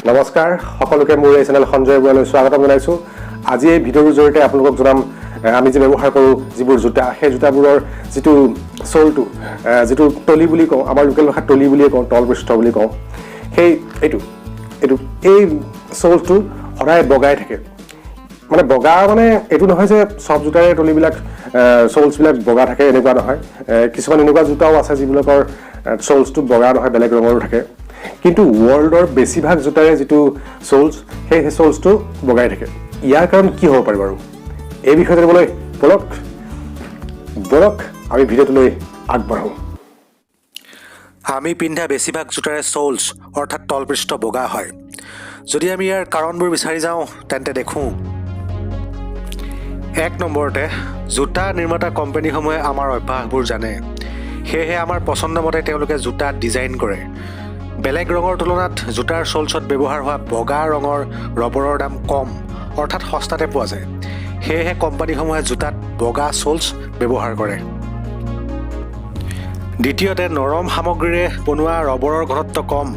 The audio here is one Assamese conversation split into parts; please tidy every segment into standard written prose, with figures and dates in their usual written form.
নমস্কাৰ সকলোকে মোৰ এই চেনেল সঞ্জয় বৰুৱালৈ স্বাগতম জনাইছো। আজি এই ভিডিঅ'ৰ জৰিয়তে আপোনালোকক জনাম আমি যে ব্যৱহাৰ কৰোঁ যিবোৰ জোতা, সেই জোতাবোৰৰ যিটো সোলটো, যিটো তলি বুলি কওঁ, আমাৰ লোকেল ভাষাত তলি বুলিয়ে কওঁ, তল পৃষ্ঠ বুলি কওঁ, সেই এই সোলটো সদায় বগাই থাকে। মানে বগা মানে এইটো নহয় যে সব জোতাৰে তলিবিলাক সোলছবিলাক বগা থাকে, এনেকুৱা নহয়। কিছুমান এনেকুৱা জোতাও আছে যিবিলাকৰ সোলছটো বগা নহয়, বেলেগ ৰঙৰো থাকে। কিন্তু ৱৰ্ল্ডৰ বেছিভাগ জোতাৰে যিটো সোলছ, সেই সোলছটো বগাই থাকে। ইয়াৰ কাৰণ কি হ'ব পাৰে বাৰু? এই বিষয়ে জানিবলৈ বলক আমি ভিডিঅ'টোলৈ আগবাঢ়োঁ। আমি পিন্ধা বেছিভাগ জোতাৰে সোলছ অৰ্থাৎ তলপৃষ্ঠ বগা হয়। যদি আমি ইয়াৰ কাৰণবোৰ বিচাৰি যাওঁ তেন্তে দেখোঁ, 1 নম্বৰতে জোতা নিৰ্মাতা কোম্পানীসমূহে আমাৰ অভ্যাসবোৰ জানে। সেয়েহে আমাৰ পচন্দ মতে তেওঁলোকে জোতা ডিজাইন কৰে। বেলেগ ৰঙৰ তুলনাত জোতাৰ সোলছত ব্যৱহাৰ হোৱা বগা ৰঙৰ ৰবৰৰ দাম কম, অৰ্থাৎ সস্তাতে পোৱা যায়। সেয়েহে কোম্পানীসমূহে জোতাত বগা সোলছ ব্যৱহাৰ কৰে। দ্বিতীয়তে নৰম সামগ্ৰীৰে বনোৱা ৰবৰৰ ঘনত্ব কম,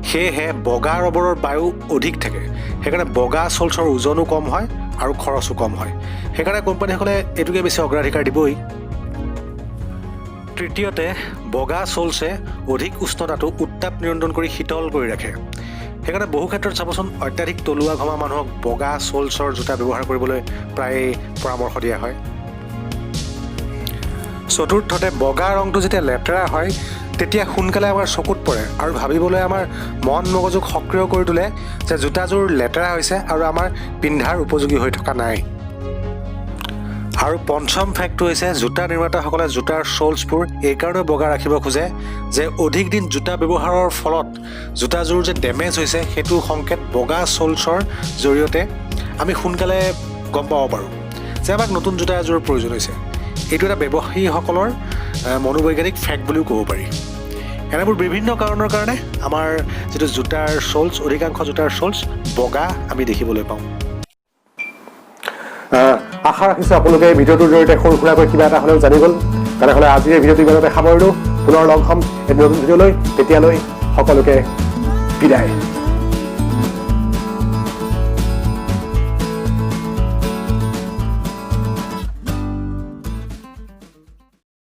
সেয়েহে বগা ৰবৰৰ বায়ু অধিক থাকে। সেইকাৰণে বগা সোলছৰ ওজনো কম হয় আৰু খৰচো কম হয়। সেইকাৰণে কোম্পানীসকলে এইটোকে বেছি অগ্ৰাধিকাৰ দিবই। তৃতীয়তে বগা সোলছে অধিক উষ্ণতাটো উত্তাপ নিয়ন্ত্ৰণ কৰি শীতল কৰি ৰাখে। সেইকাৰণে বহু ক্ষেত্ৰত চাবচোন, অত্যাধিক তলুৱা ঘমা মানুহক বগা সোলছৰ জোতা ব্যৱহাৰ কৰিবলৈ প্ৰায়ে পৰামৰ্শ দিয়া হয়। চতুৰ্থতে বগা ৰংটো যেতিয়া লেতেৰা হয় তেতিয়া সোনকালে আমাৰ চকুত পৰে আৰু ভাবিবলৈ আমাৰ মন মগজুক সক্ৰিয় কৰি তোলে যে জোতাযোৰ লেতেৰা হৈছে আৰু আমাৰ পিন্ধাৰ উপযোগী হৈ থকা নাই। আৰু পঞ্চম ফেক্টটো হৈছে জোতা নিৰ্মাতাসকলে জোতাৰ সোলছবোৰ এইকাৰণে বগা ৰাখিব খোজে যে অধিক দিন জোতা ব্যৱহাৰৰ ফলত জোতাযোৰ যে ডেমেজ হৈছে সেইটো সংকেত বগা সোলছৰ জৰিয়তে আমি সোনকালে গম পাব পাৰোঁ যে আমাক নতুন জোতা এযোৰৰ প্ৰয়োজন হৈছে। এইটো এটা ব্যৱসায়ীসকলৰ মনোবৈজ্ঞানিক ফেক্ট বুলিও ক'ব পাৰি। এনেবোৰ বিভিন্ন কাৰণৰ কাৰণে আমাৰ যিটো জোতাৰ সোলছ, অধিকাংশ জোতাৰ সোলছ বগা আমি দেখিবলৈ পাওঁ। আশা ৰাখিছোঁ আপোনালোকে এই ভিডিঅ'টোৰ জৰিয়তে সৰু সুৰাকৈ কিবা এটা হ'লেও জানি গ'ল। তেনেহ'লে আজিৰ এই ভিডিঅ'টো ইমানতে সামৰিলোঁ। পুনৰ লগ হ'ম এটি নতুন ভিডিঅ'লৈ। তেতিয়ালৈ সকলোকে বিদায়।